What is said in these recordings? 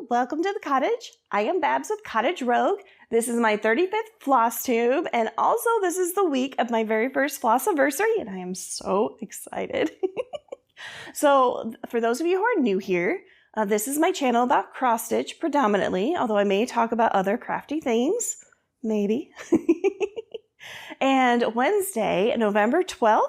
welcome to the cottage. I am Babs with Cottage Rogue. This is my 35th Flosstube, and also this is the week of my very first Flossaversary, and I am so excited. So, for those of you who are new here, this is my channel about cross stitch predominantly, although I may talk about other crafty things, maybe. And Wednesday, November 12th,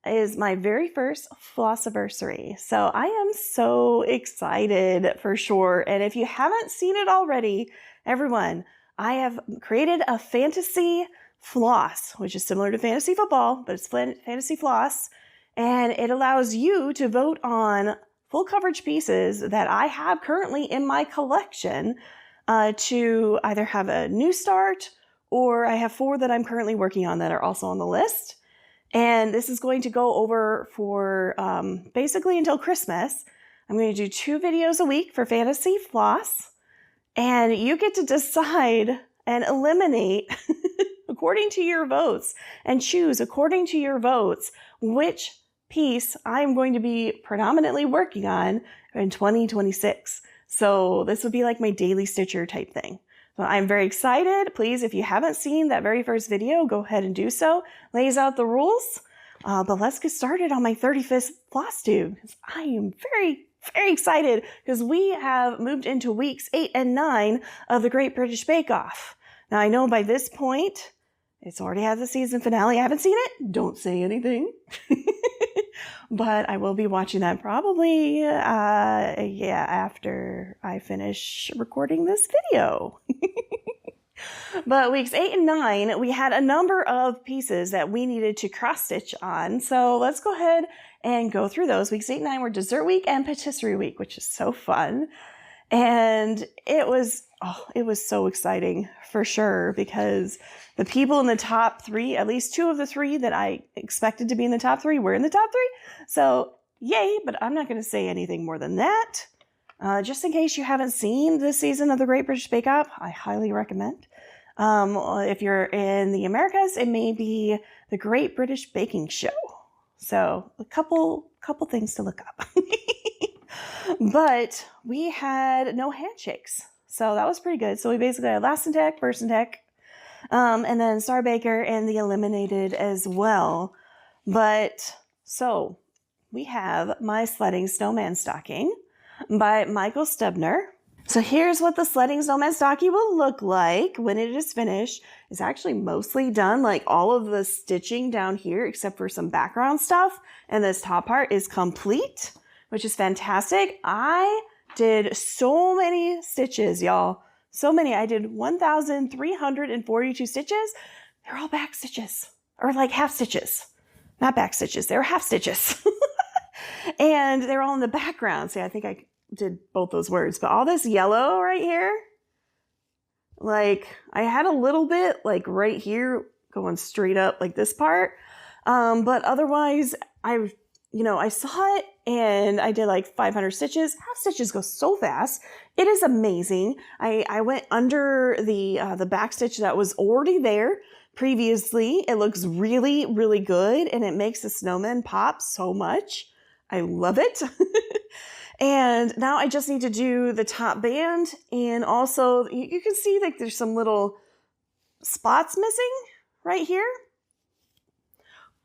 is my very first Flossaversary. So I am so excited for sure. And if you haven't seen it already, everyone, I have created a fantasy floss, which is similar to fantasy football, but it's fantasy floss. And it allows you to vote on full coverage pieces that I have currently in my collection to either have a new start, or I have 4 that I'm currently working on that are also on the list. And this is going to go over for basically until Christmas. I'm going to do 2 videos a week for Fantasy Floss. And you get to decide and eliminate according to your votes and choose according to your votes which piece I'm going to be predominantly working on in 2026. So this would be like my daily stitcher type thing. So I'm very excited. Please, if you haven't seen that very first video, go ahead and do so. Lays out the rules. But let's get started on my 35th Flosstube. I am very, very excited because we have moved into weeks 8 and 9 of the Great British Bake Off. Now I know by this point, it's already had the season finale. I haven't seen it. Don't say anything. But I will be watching that probably, after I finish recording this video. But weeks 8 and 9, we had a number of pieces that we needed to cross stitch on. So let's go ahead and go through those. Weeks 8 and 9 were dessert week and patisserie week, which is so fun. And it was so exciting for sure, because the people in the top 3, at least 2 of the 3 that I expected to be in the top 3 were in the top 3. So yay, but I'm not going to say anything more than that. Just in case you haven't seen this season of the Great British Bake Off, I highly recommend. If you're in the Americas, it may be the Great British Baking Show. So a couple things to look up. But we had no handshakes. So that was pretty good. So we basically had Last in Tech, First in Tech, and then Star Baker and the Eliminated as well. But so we have my Sledding Snowman stocking by Michael Stoebner. So here's what the Sledding Snowman stocking will look like when it is finished. It's actually mostly done, like all of the stitching down here except for some background stuff. And this top part is complete, which is fantastic. I did so many stitches, y'all. So many. I did 1,342 stitches. They're all back stitches, or like half stitches. Not back stitches, they were half stitches. And they're all in the background. See, I think I did both those words, but all this yellow right here, like I had a little bit like right here going straight up like this part. But otherwise I saw it and I did like 500 stitches. Half stitches go so fast. It is amazing. I went under the back stitch that was already there previously. It looks really, really good, and it makes the snowman pop so much. I love it. And now I just need to do the top band, and also you can see like there's some little spots missing right here.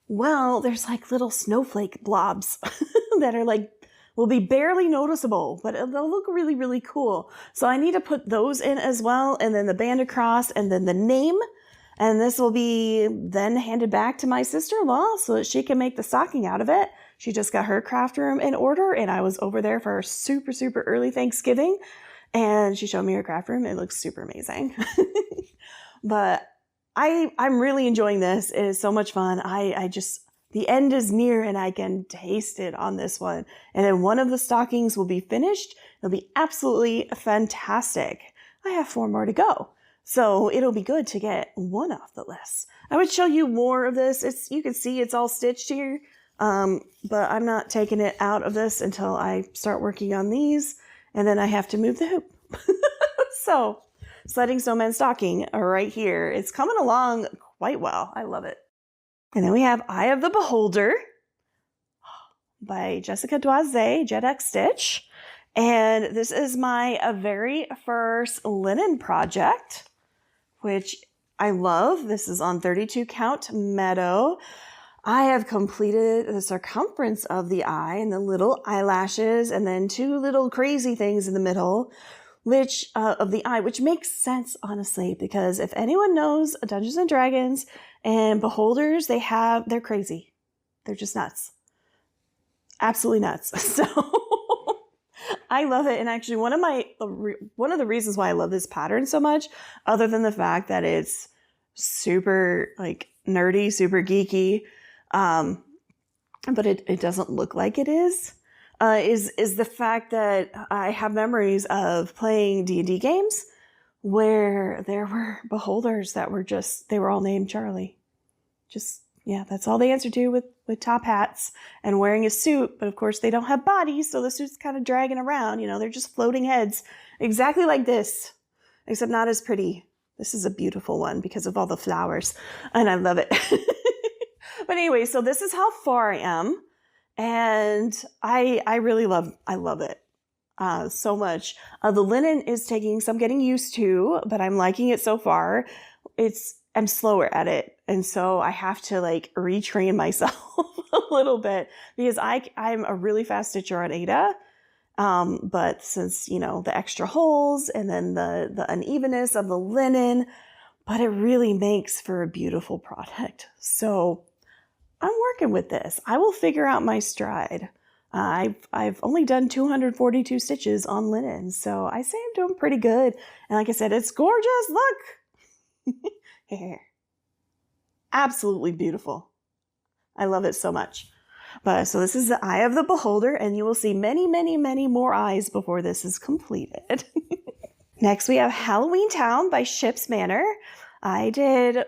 Well, there's like little snowflake blobs that are like, will be barely noticeable, but they'll look really, really cool. So I need to put those in as well, and then the band across, and then the name. And this will be then handed back to my sister-in-law so that she can make the stocking out of it. She just got her craft room in order, and I was over there for a super, super early Thanksgiving, and she showed me her craft room. It looks super amazing. But I'm really enjoying this. It is so much fun. The end is near, and I can taste it on this one. And then one of the stockings will be finished. It'll be absolutely fantastic. I have 4 more to go. So it'll be good to get one off the list. I would show you more of this. You can see it's all stitched here. But I'm not taking it out of this until I start working on these, and then I have to move the hoop. So Sledding Snowman stocking right here. It's coming along quite well. I love it. And then we have Eye of the Beholder by Jessica Doize, JedXStitch. And this is my very first linen project, which I love. This is on 32 count meadow. I have completed the circumference of the eye and the little eyelashes and then 2 little crazy things in the middle, which of the eye, which makes sense, honestly, because if anyone knows Dungeons and Dragons and beholders, they're crazy. They're just nuts. Absolutely nuts. So I love it. And actually one of the reasons why I love this pattern so much, other than the fact that it's super like nerdy, super geeky, but it doesn't look like it is the fact that I have memories of playing D&D games where there were beholders that were they were all named Charlie. Yeah, that's all they answer to with top hats and wearing a suit. But of course they don't have bodies, so the suit's kind of dragging around. They're just floating heads, exactly like this, except not as pretty. This is a beautiful one because of all the flowers, and I love it. But anyway, so this is how far I am, and I love it so much. The linen is taking some getting used to, but I'm liking it so far. I'm slower at it. And so I have to like retrain myself a little bit because I'm a really fast stitcher on Ada. But since, the extra holes and then the unevenness of the linen, but it really makes for a beautiful product. So I'm working with this. I will figure out my stride. I've only done 242 stitches on linen. So I say I'm doing pretty good. And like I said, it's gorgeous. Look. Absolutely beautiful. I love it so much. But so this is the eye of the beholder, and you will see many, many, many more eyes before this is completed. Next, we have Halloween Town by Ships Manor. I did,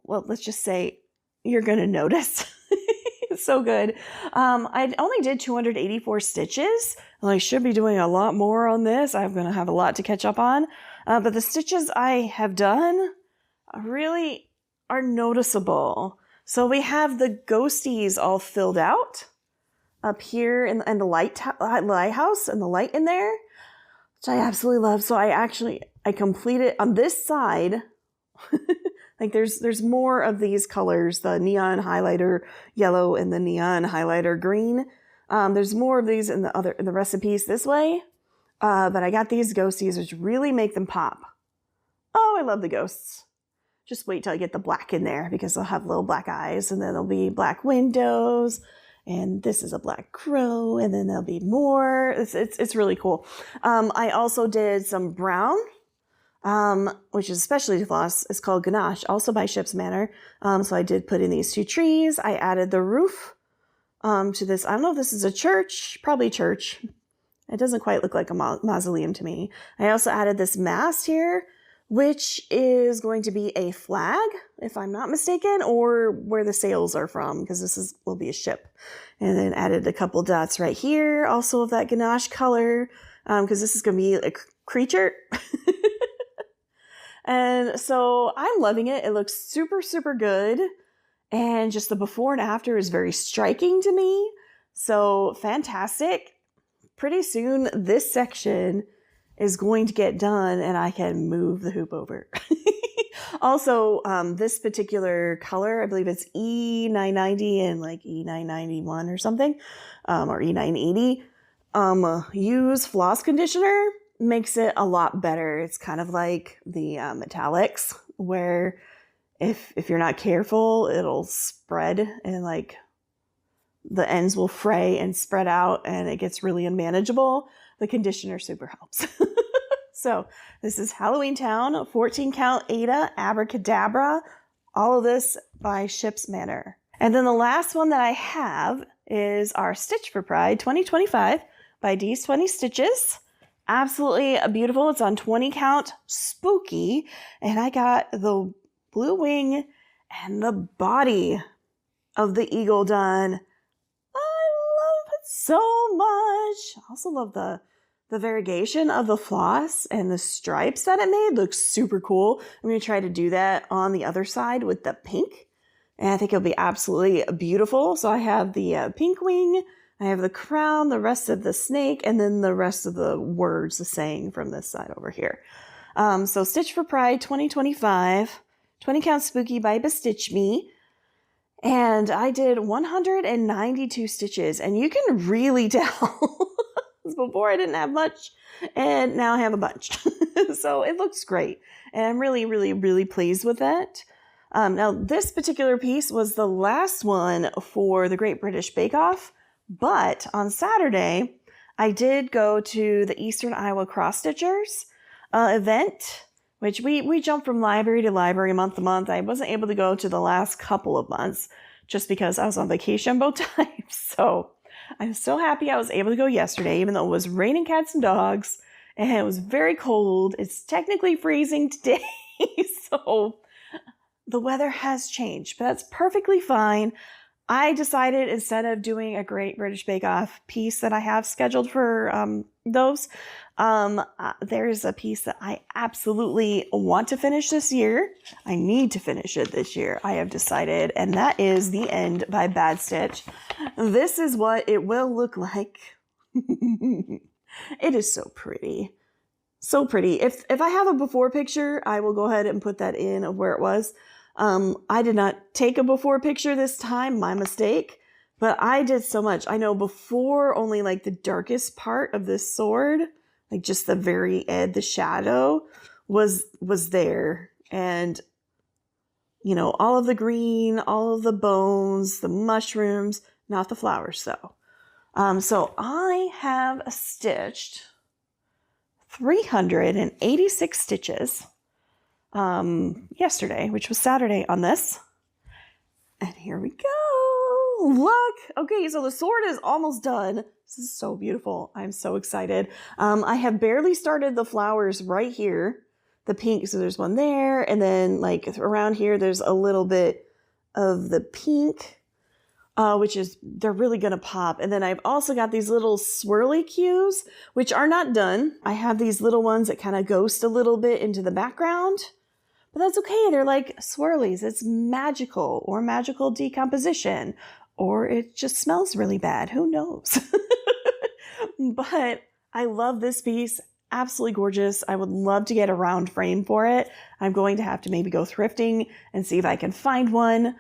well, let's just say you're going to notice. It's so good. I only did 284 stitches. And I should be doing a lot more on this. I'm going to have a lot to catch up on. But the stitches I have done really are noticeable. So we have the ghosties all filled out up here in the lighthouse and the light in there, which I absolutely love. So I completed on this side. Like there's more of these colors, the neon highlighter yellow and the neon highlighter green. There's more of these in the recipes this way. But I got these ghosties, which really make them pop. Oh, I love the ghosts. Just wait till I get the black in there because they'll have little black eyes, and then there'll be black windows, and this is a black crow, and then there'll be more. It's really cool. I also did some brown, which is specialty floss. It's called Ganache, also by Ships Manor. So I did put in these 2 trees. I added the roof to this. I don't know if this is a church, probably church. It doesn't quite look like a mausoleum to me. I also added this mast here, which is going to be a flag, if I'm not mistaken, or where the sails are from, because will be a ship. And then added a couple dots right here, also of that ganache color, because this is going to be a creature. And so I'm loving it. It looks super, super good. And just the before and after is very striking to me. So fantastic. Pretty soon, this section is going to get done and I can move the hoop over. Also, this particular color, I believe it's E990 and like E991 or something, or E980, use floss conditioner makes it a lot better. It's kind of like the metallics, where if you're not careful, it'll spread and like the ends will fray and spread out and it gets really unmanageable. The conditioner super helps. So this is Halloween Town, 14 count Ada, Abracadabra, all of this by Ships Manor. And then the last one that I have is our Stitch for Pride 2025 by These 20 Stitches. Absolutely beautiful. It's on 20 count, spooky. And I got the blue wing and the body of the eagle done. I love it so much. I also love the variegation of the floss and the stripes that it made looks super cool. I'm going to try to do that on the other side with the pink. And I think it'll be absolutely beautiful. So I have the pink wing, I have the crown, the rest of the snake, and then the rest of the words, the saying from this side over here. So Stitch for Pride 2025, 20 Count Spooky by BeStitchMe. And I did 192 stitches, and you can really tell. Before I didn't have much, and now I have a bunch. So it looks great, and I'm really, really, really pleased with it. Now, this particular piece was the last one for the Great British Bake Off, but on Saturday, I did go to the Eastern Iowa Cross Stitchers event, which we jumped from library to library, month to month. I wasn't able to go to the last couple of months just because I was on vacation both times. So I'm so happy I was able to go yesterday, even though it was raining cats and dogs and it was very cold. It's technically freezing today. So the weather has changed, but that's perfectly fine. I decided instead of doing a Great British Bake Off piece that I have scheduled for those, there's a piece that I absolutely want to finish this year. I need to finish it this year, I have decided, and that is The End by Bad Stitch. This is what it will look like. It is so pretty. So pretty. If I have a before picture, I will go ahead and put that in of where it was. I did not take a before picture this time, my mistake, but I did so much. I know before only like the darkest part of this sword, like just the very edge, the shadow was there. And, you know, all of the green, all of the bones, the mushrooms, not the flowers though. So I have stitched 386 stitches yesterday, which was Saturday on this. And here we go. Look. Okay, so the sword is almost done. This is so beautiful. I'm so excited. I have barely started the flowers right here. The pink, so there's one there. And then like around here, there's a little bit of the pink, which is, they're really going to pop. And then I've also got these little swirly cues, which are not done. I have these little ones that kind of ghost a little bit into the background. But that's okay. They're like swirlies. It's magical or magical decomposition, or it just smells really bad. Who knows? But I love this piece. Absolutely gorgeous. I would love to get a round frame for it. I'm going to have to maybe go thrifting and see if I can find one.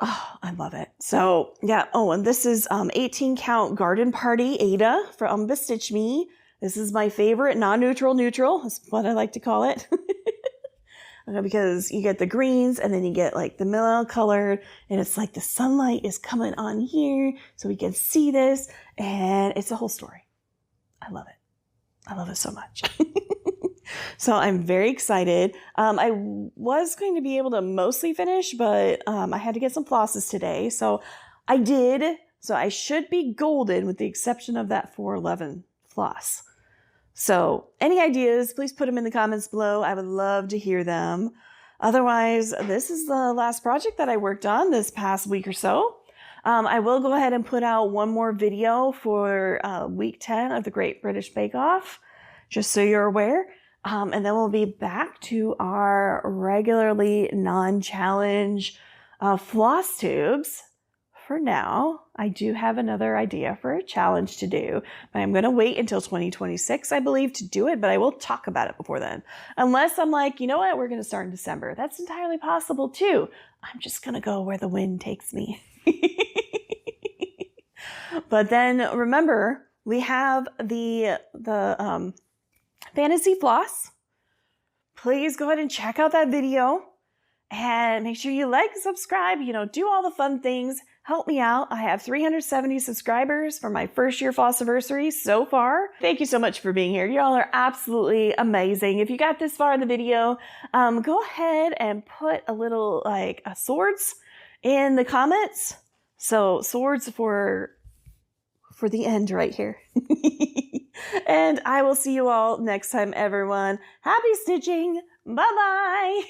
Oh, I love it. So yeah. Oh, and this is 18 count Garden Party Ada from BeStitchMe. This is my favorite non-neutral neutral. That's what I like to call it. Because you get the greens and then you get like the middle colored, and it's like the sunlight is coming on here so we can see this, and it's a whole story. I love it. I love it so much. So I'm very excited. I was going to be able to mostly finish, but I had to get some flosses today. So I did. So I should be golden with the exception of that 411 floss. So any ideas, please put them in the comments below. I would love to hear them. Otherwise, this is the last project that I worked on this past week or so. I will go ahead and put out one more video for week 10 of the Great British Bake Off, just so you're aware. And then we'll be back to our regularly non-challenge floss tubes. For now, I do have another idea for a challenge to do, but I'm going to wait until 2026, I believe, to do it, but I will talk about it before then. Unless I'm like, you know what, we're going to start in December. That's entirely possible too. I'm just going to go where the wind takes me. But then remember, we have the fantasy floss. Please go ahead and check out that video and make sure you like, subscribe, do all the fun things. Help me out. I have 370 subscribers for my first year Flossaversary so far. Thank you so much for being here. Y'all are absolutely amazing. If you got this far in the video, go ahead and put a little swords in the comments. So swords for the end right here. And I will see you all next time, everyone. Happy stitching. Bye-bye.